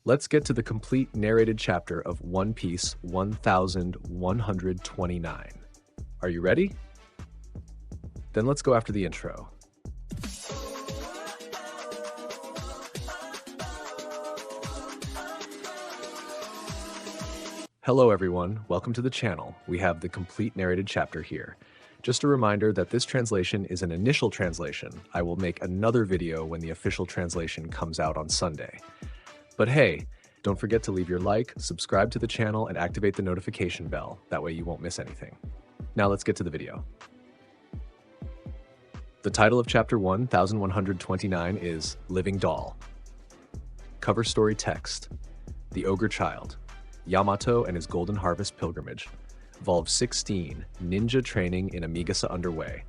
Let's get to the complete narrated chapter of One Piece 1129. Are you ready? Then let's go after the intro. Hello everyone, welcome to the channel. We have the complete narrated chapter here. Just a reminder that this translation is an initial translation. I will make another video when the official translation comes out on Sunday. But hey, don't forget to leave your like, subscribe to the channel, and activate the notification bell. That way you won't miss anything. Now let's get to the video. The title of chapter 1129 is Living Doll. Cover story text. The Ogre Child. Yamato and his Golden Harvest Pilgrimage. Volve 16, Ninja Training in Amigasa underway.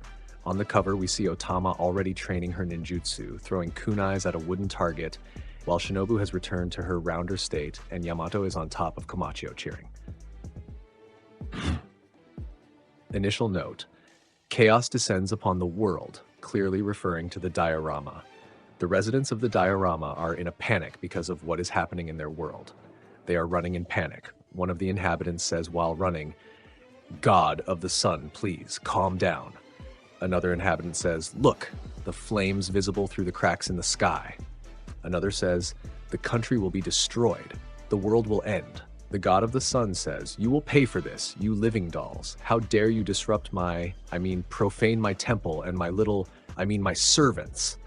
On the cover, we see Otama already training her ninjutsu, throwing kunais at a wooden target, while Shinobu has returned to her rounder state, and Yamato is on top of Komachio cheering. Initial note. Chaos descends upon the world, clearly referring to the diorama. The residents of the diorama are in a panic because of what is happening in their world. They are running in panic. One of the inhabitants says while running, "God of the sun, please, calm down." Another inhabitant says, "Look, the flames visible through the cracks in the sky." Another says, "The country will be destroyed. The world will end." The God of the Sun says, "You will pay for this, you living dolls. How dare you disrupt profane my temple and my servants."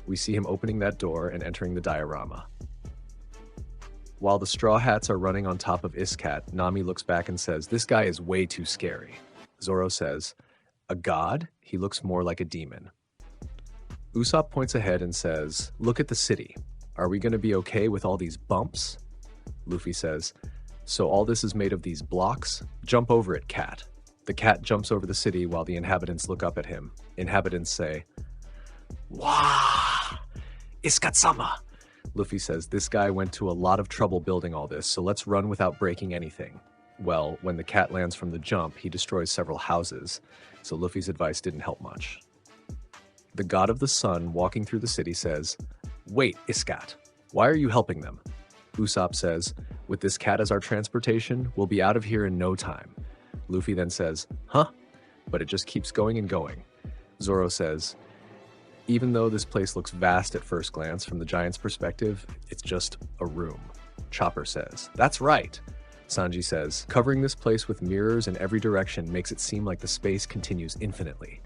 We see him opening that door and entering the diorama. While the Straw Hats are running on top of Iskat, Nami looks back and says, "This guy is way too scary." Zoro says, "A god? He looks more like a demon." Usopp points ahead and says, "Look at the city. Are we going to be okay with all these bumps?" Luffy says, "So all this is made of these blocks? Jump over it, cat." The cat jumps over the city while the inhabitants look up at him. Inhabitants say, "Wah! Iskat-sama!" Luffy says, "This guy went to a lot of trouble building all this, so let's run without breaking anything." Well, when the cat lands from the jump, he destroys several houses, so Luffy's advice didn't help much. The God of the Sun, walking through the city, says, "Wait, Iskat, why are you helping them?" Usopp says, "With this cat as our transportation, we'll be out of here in no time." Luffy then says, "Huh?" But it just keeps going and going. Zoro says, "Even though this place looks vast at first glance, from the giant's perspective, it's just a room." Chopper says, "That's right." Sanji says, "Covering this place with mirrors in every direction makes it seem like the space continues infinitely."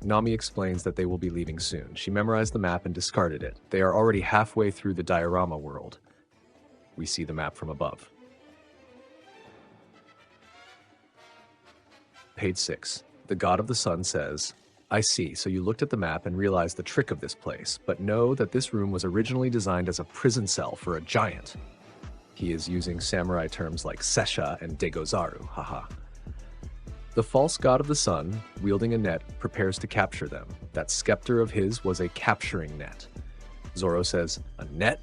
Nami explains that they will be leaving soon. She memorized the map and discarded it. They are already halfway through the diorama world. We see the map from above. Page 6. The God of the Sun says, "I see, so you looked at the map and realized the trick of this place, but know that this room was originally designed as a prison cell for a giant." He is using samurai terms like Sesha and Degozaru, haha. The false God of the Sun, wielding a net, prepares to capture them. That scepter of his was a capturing net. Zoro says, "A net?"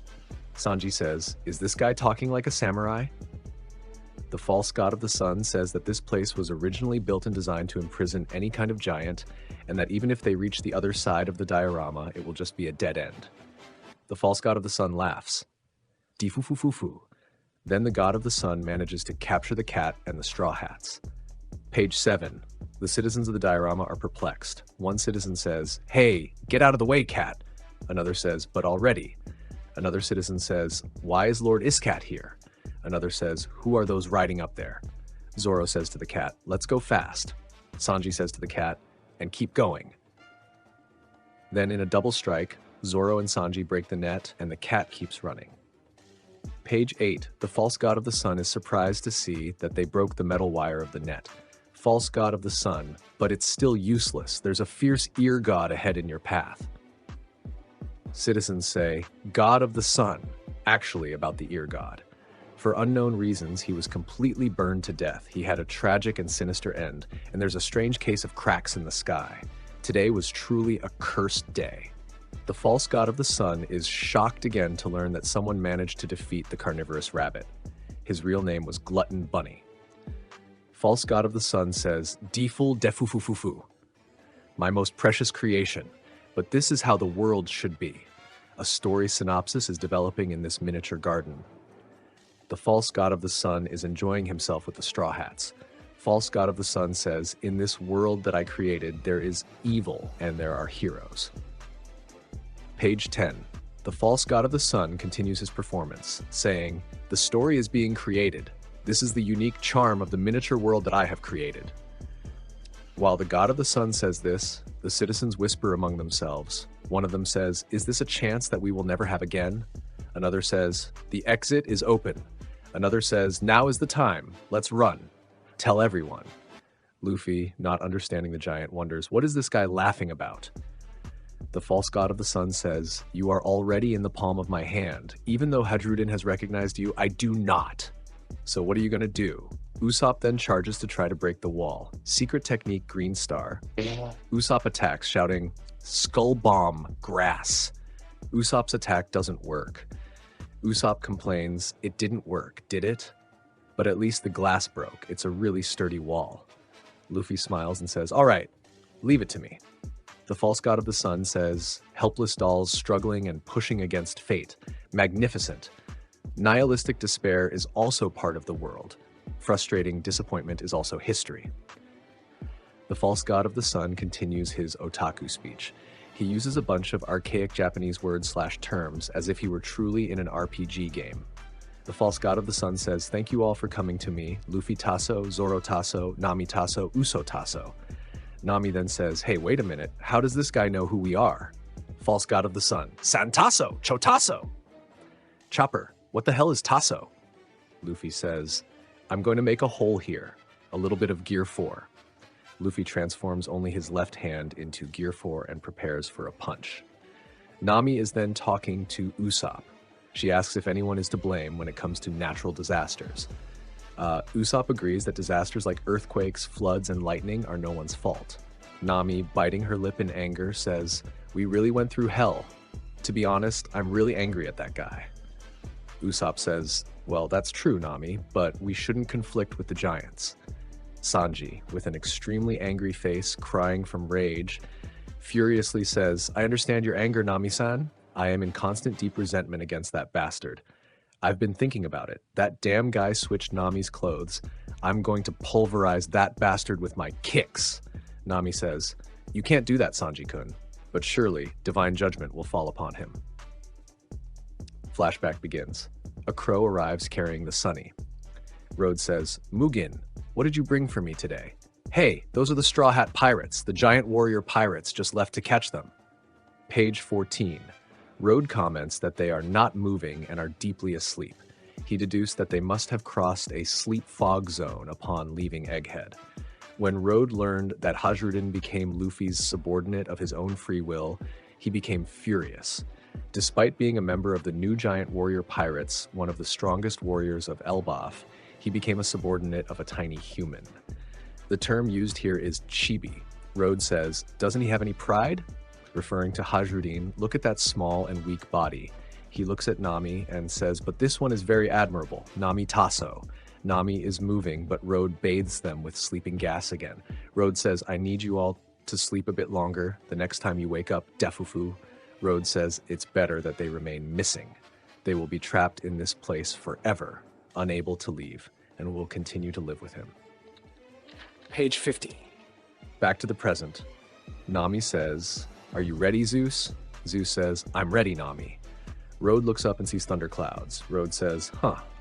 Sanji says, "Is this guy talking like a samurai?" The false God of the Sun says that this place was originally built and designed to imprison any kind of giant, and that even if they reach the other side of the diorama, it will just be a dead end. The false God of the Sun laughs. Difufufufu. Then the God of the Sun manages to capture the cat and the Straw Hats. Page 7. The citizens of the diorama are perplexed. One citizen says, "Hey, get out of the way, cat." Another says, "But already." Another citizen says, "Why is Lord Iskat here?" Another says, "Who are those riding up there?" Zoro says to the cat, "Let's go fast." Sanji says to the cat, "And keep going." Then in a double strike, Zoro and Sanji break the net, and the cat keeps running. Page 8. The false God of the Sun is surprised to see that they broke the metal wire of the net. False God of the Sun, but it's still useless. There's a fierce ear god ahead in your path. Citizens say, "God of the Sun," actually about the ear god. For unknown reasons, he was completely burned to death. He had a tragic and sinister end, and there's a strange case of cracks in the sky. Today was truly a cursed day. The false God of the Sun is shocked again to learn that someone managed to defeat the carnivorous rabbit. His real name was Glutton Bunny. False God of the Sun says, "Deful defufufufu. My most precious creation, but this is how the world should be. A story synopsis is developing in this miniature garden. The false god of the sun is enjoying himself with the Straw Hats. False god of the sun says, in this world that I created, there is evil and there are heroes. Page 10. The false god of the sun continues his performance, saying, the story is being created. This is the unique charm of the miniature world that I have created. While the god of the sun says this, the citizens whisper among themselves. One of them says, is this a chance that we will never have again? Another says, the exit is open. Another says, now is the time. Let's run. Tell everyone. Luffy, not understanding the giant, wonders, what is this guy laughing about? The false god of the sun says, you are already in the palm of my hand. Even though Hadrudin has recognized you, I do not. So what are you going to do? Usopp then charges to try to break the wall. Secret technique Green Star. Usopp attacks, shouting, Skull Bomb, grass. Usopp's attack doesn't work. Usopp complains, it didn't work, did it? But at least the glass broke. It's a really sturdy wall. Luffy smiles and says, all right, leave it to me. The false god of the sun says, helpless dolls struggling and pushing against fate. Magnificent. Nihilistic despair is also part of the world. Frustrating disappointment is also history. The false god of the sun continues his otaku speech. He uses a bunch of archaic Japanese words/terms as if he were truly in an RPG game. The false god of the sun says, thank you all for coming to me. Luffy Tasso, Zoro Tasso, Nami Tasso, Uso Tasso. Nami then says, hey, wait a minute. How does this guy know who we are? False god of the sun, San Tasso, Chotasso. Chopper, what the hell is Tasso? Luffy says, I'm going to make a hole here. A little bit of Gear 4. Luffy transforms only his left hand into Gear 4 and prepares for a punch. Nami is then talking to Usopp. She asks if anyone is to blame when it comes to natural disasters. Usopp agrees that disasters like earthquakes, floods, and lightning are no one's fault. Nami, biting her lip in anger, says, we really went through hell. To be honest, I'm really angry at that guy. Usopp says, well, that's true, Nami, but we shouldn't conflict with the giants. Sanji, with an extremely angry face, crying from rage, furiously says, I understand your anger, Nami-san. I am in constant deep resentment against that bastard. I've been thinking about it. That damn guy switched Nami's clothes. I'm going to pulverize that bastard with my kicks. Nami says, you can't do that, Sanji-kun, but surely divine judgment will fall upon him. Flashback begins. A crow arrives carrying the Sunny. Road says, Mugen, what did you bring for me today? Hey, those are the Straw Hat Pirates. The giant warrior pirates just left to catch them. Page 14. Road comments that they are not moving and are deeply asleep. He deduced that they must have crossed a sleep fog zone upon leaving Egghead. When Road learned that Hadrudin became Luffy's subordinate of his own free will, he became furious. Despite being a member of the new giant warrior pirates, one of the strongest warriors of Elbaf, he became a subordinate of a tiny human. The term used here is chibi. Road says, doesn't he have any pride? Referring to Hadrudin, look at that small and weak body. He looks at Nami and says, but this one is very admirable, Nami Tasso. Nami is moving, but Road bathes them with sleeping gas again. Road says, I need you all to sleep a bit longer. The next time you wake up, defufu. Road says it's better that they remain missing. They will be trapped in this place forever, unable to leave, and will continue to live with him. Page 50. Back to the present. Nami says, are you ready, Zeus? Zeus says, I'm ready, Nami. Road looks up and sees thunderclouds. Road says,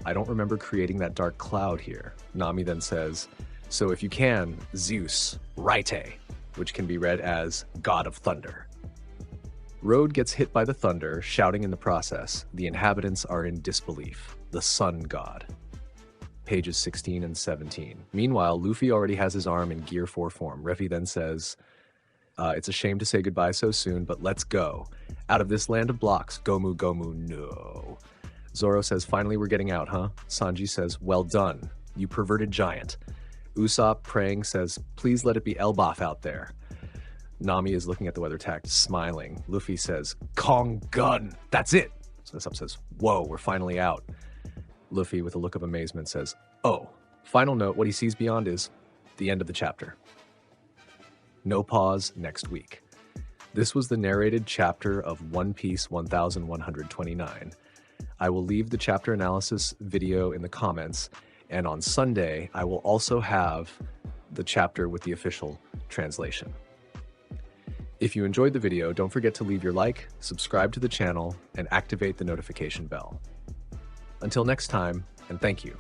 I don't remember creating that dark cloud here. Nami then says, so if you can, Zeus, Raite, which can be read as God of Thunder. Road gets hit by the thunder, shouting in the process. The inhabitants are in disbelief. The sun god. Pages 16 and 17. Meanwhile, Luffy already has his arm in Gear 4 form. Refi then says, it's a shame to say goodbye so soon, but let's go. Out of this land of blocks, Gomu Gomu, no. Zoro says, finally we're getting out, huh? Sanji says, well done, you perverted giant. Usopp, praying, says, please let it be Elbaf out there. Nami is looking at the weather tack, smiling. Luffy says, Kong gun, that's it. So Usopp says, whoa, we're finally out. Luffy, with a look of amazement, says, oh. Final note, what he sees beyond is the end of the chapter. No pause next week. This was the narrated chapter of One Piece 1129. I will leave the chapter analysis video in the comments, and on Sunday, I will also have the chapter with the official translation. If you enjoyed the video, don't forget to leave your like, subscribe to the channel, and activate the notification bell. Until next time, and thank you.